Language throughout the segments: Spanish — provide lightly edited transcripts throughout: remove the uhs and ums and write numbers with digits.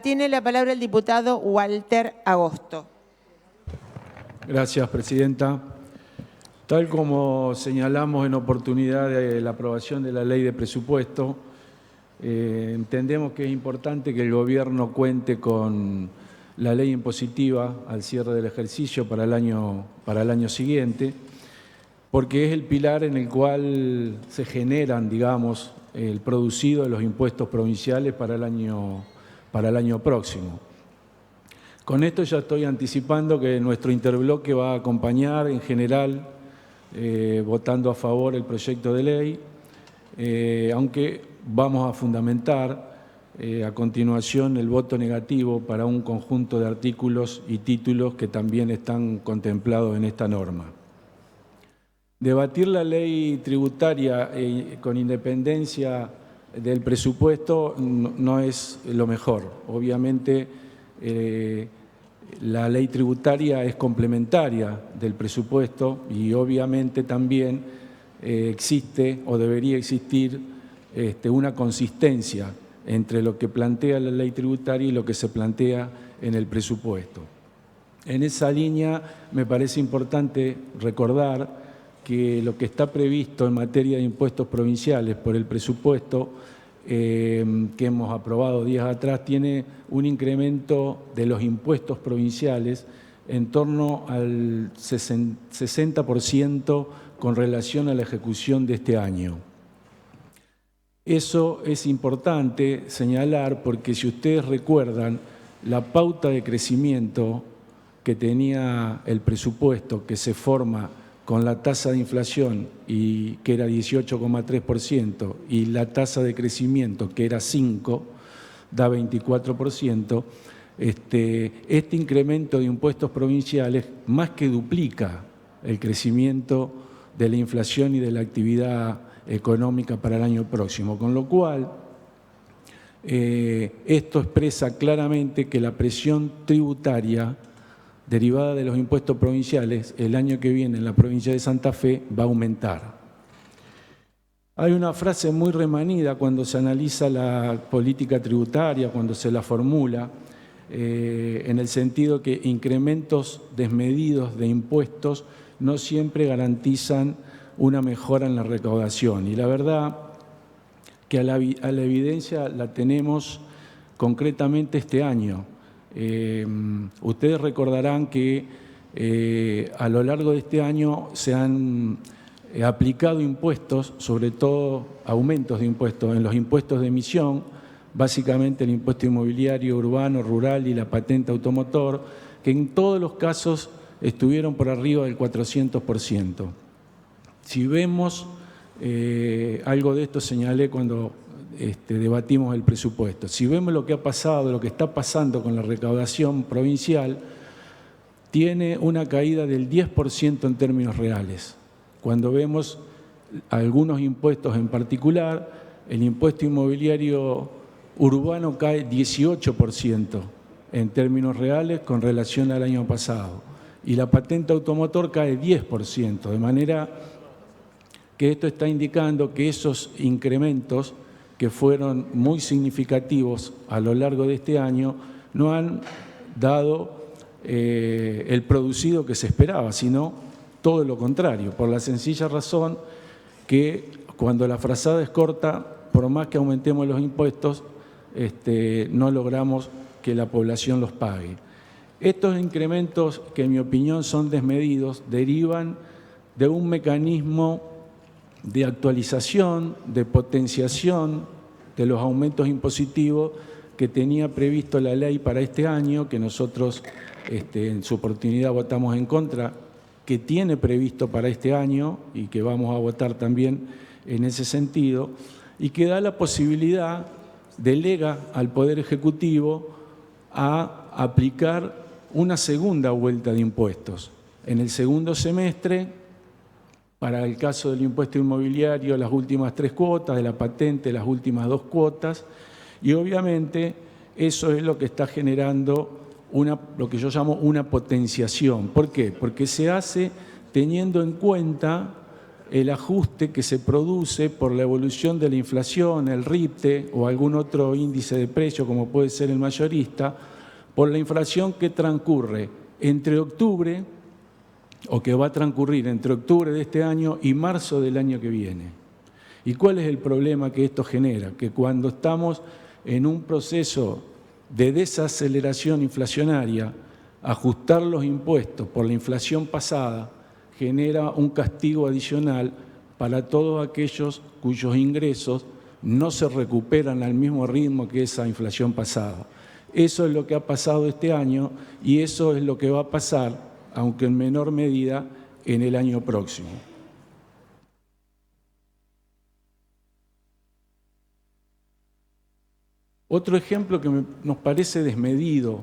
Tiene la palabra el diputado Walter Agosto. Gracias, presidenta. Tal como señalamos en oportunidad de la aprobación de la ley de presupuesto, entendemos que es importante que el gobierno cuente con la ley impositiva al cierre del ejercicio para el año siguiente, porque es el pilar en el cual se generan, digamos, el producido de los impuestos provinciales para el año próximo. Con esto ya estoy anticipando que nuestro interbloque va a acompañar en general votando a favor el proyecto de ley, aunque vamos a fundamentar a continuación el voto negativo para un conjunto de artículos y títulos que también están contemplados en esta norma. Debatir la ley tributaria con independencia del presupuesto no es lo mejor. Obviamente, la ley tributaria es complementaria del presupuesto y obviamente también existe o debería existir una consistencia entre lo que plantea la ley tributaria y lo que se plantea en el presupuesto. En esa línea me parece importante recordar que lo que está previsto en materia de impuestos provinciales por el presupuesto que hemos aprobado días atrás tiene un incremento de los impuestos provinciales en torno al 60% con relación a la ejecución de este año. Eso es importante señalar porque si ustedes recuerdan, la pauta de crecimiento que tenía el presupuesto que se forma con la tasa de inflación, y que era 18,3%, y la tasa de crecimiento, que era 5%, da 24%, este incremento de impuestos provinciales más que duplica el crecimiento de la inflación y de la actividad económica para el año próximo. Con lo cual, esto expresa claramente que la presión tributaria derivada de los impuestos provinciales, el año que viene en la provincia de Santa Fe va a aumentar. Hay una frase muy remanida cuando se analiza la política tributaria, cuando se la formula, en el sentido que incrementos desmedidos de impuestos no siempre garantizan una mejora en la recaudación. Y la verdad que a la evidencia la tenemos concretamente este año. Ustedes recordarán que a lo largo de este año se han aplicado impuestos, sobre todo aumentos de impuestos, en los impuestos de emisión, básicamente el impuesto inmobiliario, urbano, rural y la patente automotor, que en todos los casos estuvieron por arriba del 400%. Si vemos, algo de esto señalé cuando debatimos el presupuesto. Si vemos lo que ha pasado, lo que está pasando con la recaudación provincial, tiene una caída del 10% en términos reales. Cuando vemos algunos impuestos en particular, el impuesto inmobiliario urbano cae 18% en términos reales con relación al año pasado y la patente automotor cae 10%, de manera que esto está indicando que esos incrementos que fueron muy significativos a lo largo de este año, no han dado el producido que se esperaba, sino todo lo contrario, por la sencilla razón que cuando la frazada es corta, por más que aumentemos los impuestos, no logramos que la población los pague. Estos incrementos, que en mi opinión son desmedidos, derivan de un mecanismo de actualización, de potenciación de los aumentos impositivos que tenía previsto la ley para este año, que nosotros en su oportunidad votamos en contra, que tiene previsto para este año y que vamos a votar también en ese sentido, y que da la posibilidad, delega al Poder Ejecutivo a aplicar una segunda vuelta de impuestos. En el segundo semestre, para el caso del impuesto inmobiliario, las últimas 3 cuotas, de la patente, las últimas 2 cuotas, y obviamente eso es lo que está generando lo que yo llamo una potenciación. ¿Por qué? Porque se hace teniendo en cuenta el ajuste que se produce por la evolución de la inflación, el RIPTE o algún otro índice de precio como puede ser el mayorista, por la inflación que transcurre entre octubre, o que va a transcurrir entre octubre de este año y marzo del año que viene. ¿Y cuál es el problema que esto genera? Que cuando estamos en un proceso de desaceleración inflacionaria, ajustar los impuestos por la inflación pasada genera un castigo adicional para todos aquellos cuyos ingresos no se recuperan al mismo ritmo que esa inflación pasada. Eso es lo que ha pasado este año y eso es lo que va a pasar, aunque en menor medida, en el año próximo. Otro ejemplo que nos parece desmedido,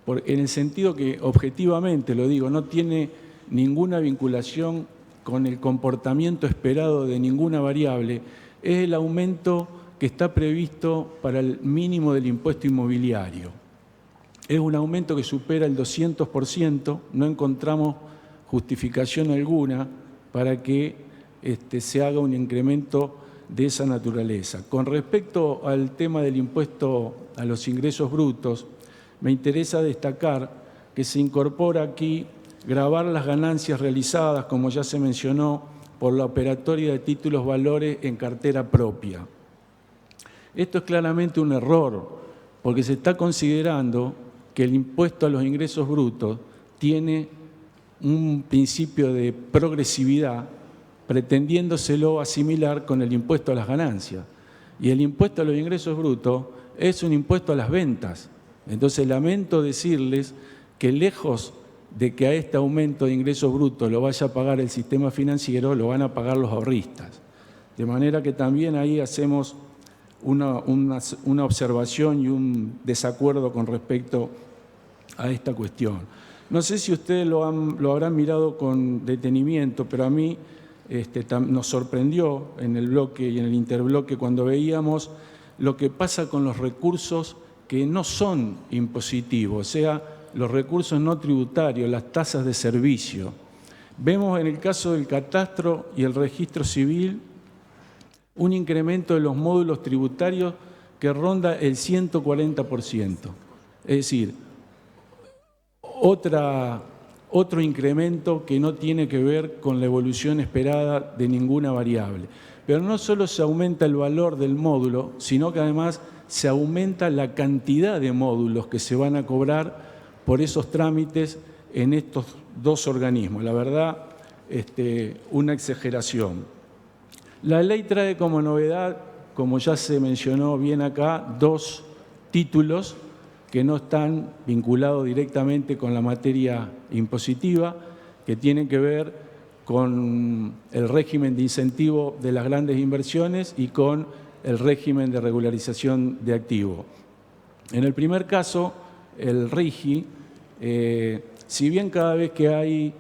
en el sentido que objetivamente, lo digo, no tiene ninguna vinculación con el comportamiento esperado de ninguna variable, es el aumento que está previsto para el mínimo del impuesto inmobiliario. Es un aumento que supera el 200%, no encontramos justificación alguna para que se haga un incremento de esa naturaleza. Con respecto al tema del impuesto a los ingresos brutos, me interesa destacar que se incorpora aquí gravar las ganancias realizadas, como ya se mencionó, por la operatoria de títulos valores en cartera propia. Esto es claramente un error, porque se está considerando que el impuesto a los ingresos brutos tiene un principio de progresividad, pretendiéndoselo asimilar con el impuesto a las ganancias. Y el impuesto a los ingresos brutos es un impuesto a las ventas. Entonces, lamento decirles que lejos de que a este aumento de ingresos brutos lo vaya a pagar el sistema financiero, lo van a pagar los ahorristas. De manera que también ahí hacemos una observación y un desacuerdo con respecto a esta cuestión. No sé si ustedes lo habrán mirado con detenimiento, pero a mí nos sorprendió en el bloque y en el interbloque cuando veíamos lo que pasa con los recursos que no son impositivos, o sea, los recursos no tributarios, las tasas de servicio. Vemos en el caso del catastro y el registro civil un incremento de los módulos tributarios que ronda el 140%. Es decir, otro incremento que no tiene que ver con la evolución esperada de ninguna variable. Pero no solo se aumenta el valor del módulo, sino que además se aumenta la cantidad de módulos que se van a cobrar por esos trámites en estos dos organismos. La verdad, una exageración. La ley trae como novedad, como ya se mencionó bien acá, dos títulos que no están vinculados directamente con la materia impositiva, que tienen que ver con el régimen de incentivo de las grandes inversiones y con el régimen de regularización de activo. En el primer caso, el RIGI, si bien cada vez que hay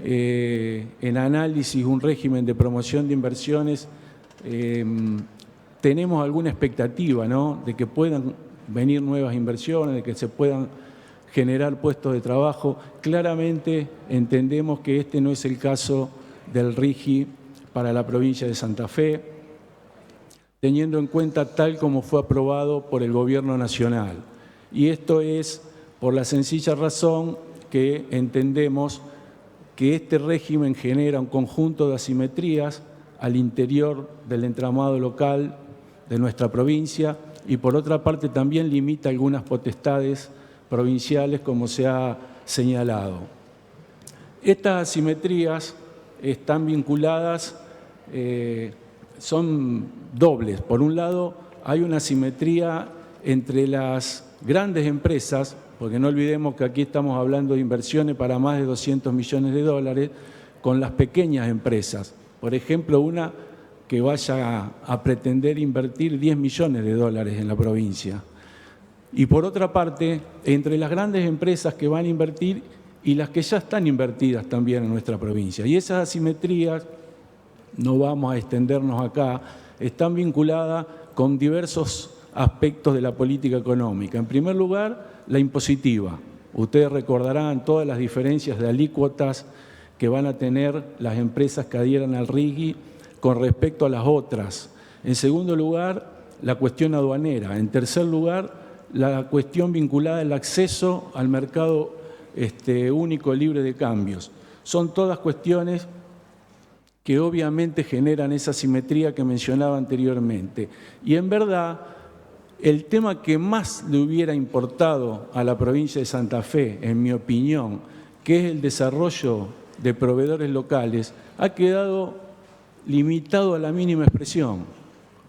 en análisis un régimen de promoción de inversiones, tenemos alguna expectativa, ¿no?, de que puedan venir nuevas inversiones, de que se puedan generar puestos de trabajo. Claramente entendemos que este no es el caso del RIGI para la provincia de Santa Fe, teniendo en cuenta tal como fue aprobado por el Gobierno Nacional. Y esto es por la sencilla razón que entendemos que este régimen genera un conjunto de asimetrías al interior del entramado local de nuestra provincia y por otra parte también limita algunas potestades provinciales como se ha señalado. Estas asimetrías están vinculadas, son dobles. Por un lado, hay una asimetría entre las grandes empresas, porque no olvidemos que aquí estamos hablando de inversiones para más de 200 millones de dólares, con las pequeñas empresas. Por ejemplo, una que vaya a pretender invertir 10 millones de dólares en la provincia. Y por otra parte, entre las grandes empresas que van a invertir y las que ya están invertidas también en nuestra provincia. Y esas asimetrías, no vamos a extendernos acá, están vinculadas con diversos aspectos de la política económica. En primer lugar, la impositiva. Ustedes recordarán todas las diferencias de alícuotas que van a tener las empresas que adhieran al RIGI con respecto a las otras. En segundo lugar, la cuestión aduanera. En tercer lugar, la cuestión vinculada al acceso al mercado único libre de cambios. Son todas cuestiones que obviamente generan esa simetría que mencionaba anteriormente. Y en verdad, el tema que más le hubiera importado a la provincia de Santa Fe, en mi opinión, que es el desarrollo de proveedores locales, ha quedado limitado a la mínima expresión.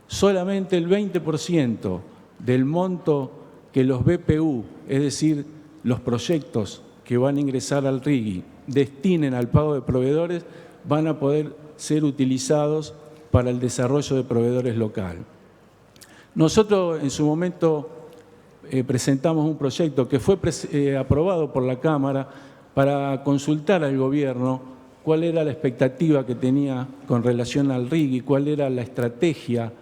Solamente el 20% del monto que los BPU, es decir, los proyectos que van a ingresar al RIGI, destinen al pago de proveedores, van a poder ser utilizados para el desarrollo de proveedores locales. Nosotros en su momento presentamos un proyecto que fue aprobado por la Cámara para consultar al gobierno cuál era la expectativa que tenía con relación al RIGI, cuál era la estrategia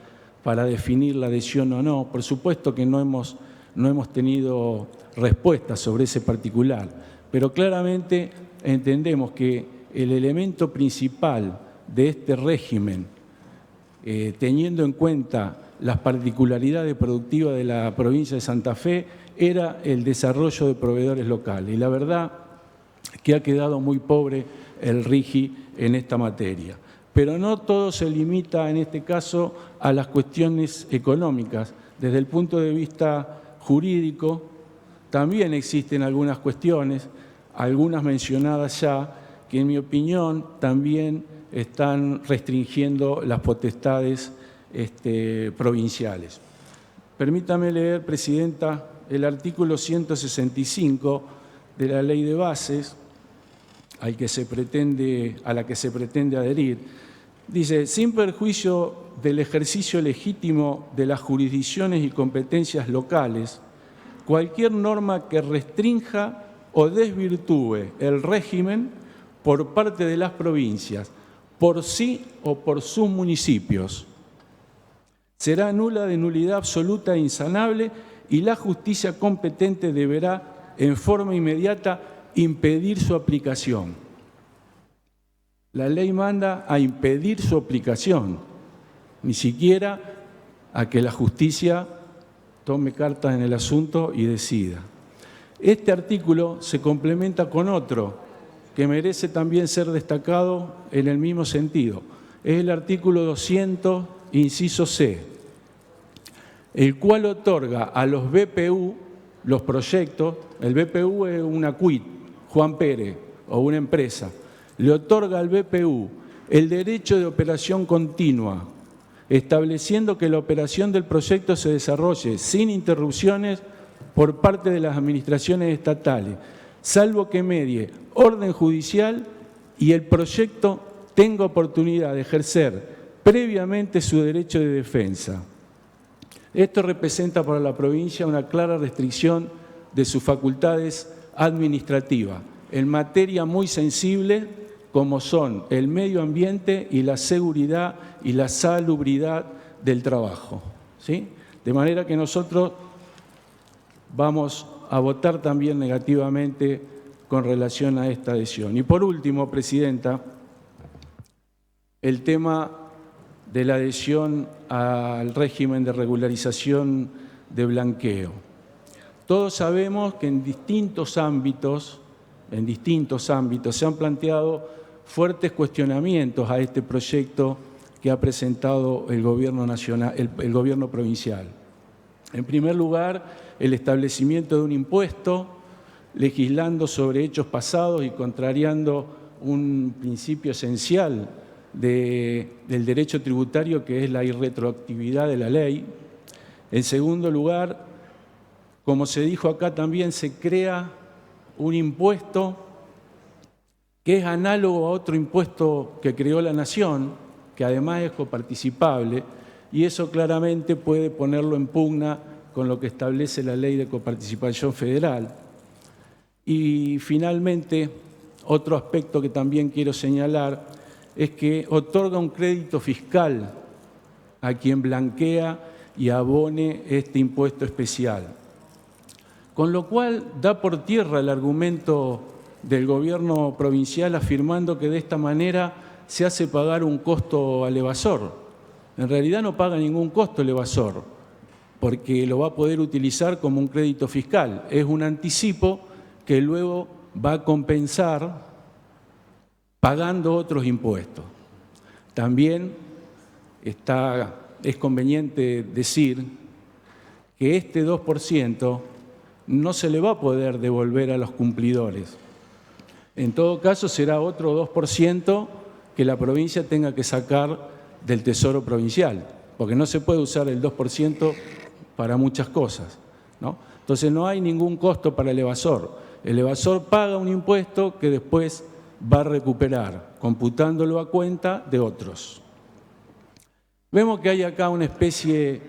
para definir la adhesión o no. Por supuesto que no hemos tenido respuestas sobre ese particular, pero claramente entendemos que el elemento principal de este régimen, teniendo en cuenta las particularidades productivas de la provincia de Santa Fe, era el desarrollo de proveedores locales. Y la verdad que ha quedado muy pobre el RIGI en esta materia. Pero no todo se limita, en este caso, a las cuestiones económicas. Desde el punto de vista jurídico, también existen algunas cuestiones, algunas mencionadas ya, que en mi opinión también están restringiendo las potestades provinciales. Permítame leer, Presidenta, el artículo 165 de la Ley de Bases, a la que se pretende adherir. Dice, sin perjuicio del ejercicio legítimo de las jurisdicciones y competencias locales, cualquier norma que restrinja o desvirtúe el régimen por parte de las provincias, por sí o por sus municipios, será nula de nulidad absoluta e insanable y la justicia competente deberá, en forma inmediata, impedir su aplicación. La ley manda a impedir su aplicación, ni siquiera a que la justicia tome cartas en el asunto y decida. Este artículo se complementa con otro que merece también ser destacado en el mismo sentido. Es el artículo 200, inciso C, el cual otorga a los BPU los proyectos. El BPU es una CUIT, Juan Pérez, o una empresa. Le otorga al BPU el derecho de operación continua, estableciendo que la operación del proyecto se desarrolle sin interrupciones por parte de las administraciones estatales, salvo que medie orden judicial y el proyecto tenga oportunidad de ejercer previamente su derecho de defensa. Esto representa para la provincia una clara restricción de sus facultades administrativas en materia muy sensible como son el medio ambiente y la seguridad y la salubridad del trabajo, ¿sí? De manera que nosotros vamos a votar también negativamente con relación a esta adhesión. Y por último, Presidenta, el tema de la adhesión al régimen de regularización de blanqueo. Todos sabemos que en distintos ámbitos se han planteado fuertes cuestionamientos a este proyecto que ha presentado el Gobierno nacional, el Gobierno provincial. En primer lugar, el establecimiento de un impuesto, legislando sobre hechos pasados y contrariando un principio esencial del derecho tributario, que es la irretroactividad de la ley. En segundo lugar, como se dijo acá también, se crea un impuesto que es análogo a otro impuesto que creó la Nación, que además es coparticipable, y eso claramente puede ponerlo en pugna con lo que establece la Ley de Coparticipación Federal. Y finalmente, otro aspecto que también quiero señalar es que otorga un crédito fiscal a quien blanquea y abone este impuesto especial. Con lo cual da por tierra el argumento del gobierno provincial afirmando que de esta manera se hace pagar un costo al evasor. En realidad no paga ningún costo el evasor, porque lo va a poder utilizar como un crédito fiscal. Es un anticipo que luego va a compensar pagando otros impuestos. También es conveniente decir que este 2% no se le va a poder devolver a los cumplidores. En todo caso, será otro 2% que la provincia tenga que sacar del Tesoro Provincial, porque no se puede usar el 2% para muchas cosas, ¿no? Entonces no hay ningún costo para el evasor. El evasor paga un impuesto que después va a recuperar, computándolo a cuenta de otros. Vemos que hay acá una especie,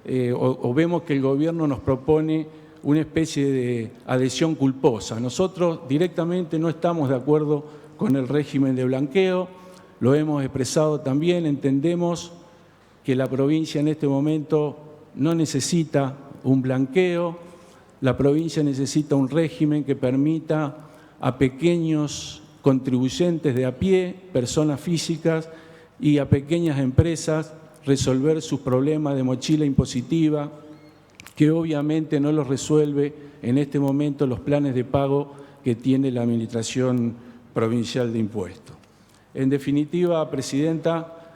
vemos que el gobierno nos propone una especie de adhesión culposa. Nosotros directamente no estamos de acuerdo con el régimen de blanqueo, lo hemos expresado también, entendemos que la provincia en este momento no necesita un blanqueo, la provincia necesita un régimen que permita a pequeños contribuyentes de a pie, personas físicas y a pequeñas empresas resolver sus problemas de mochila impositiva, que obviamente no los resuelve en este momento los planes de pago que tiene la Administración Provincial de Impuestos. En definitiva, Presidenta,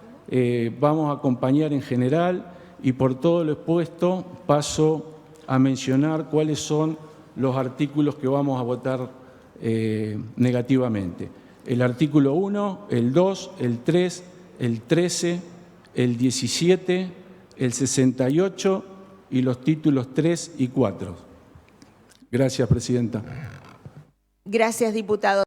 vamos a acompañar en general y por todo lo expuesto paso a mencionar cuáles son los artículos que vamos a votar negativamente. El artículo 1, el 2, el 3, el 13, el 17, el 68 y los títulos 3 y 4. Gracias, Presidenta. Gracias, diputado.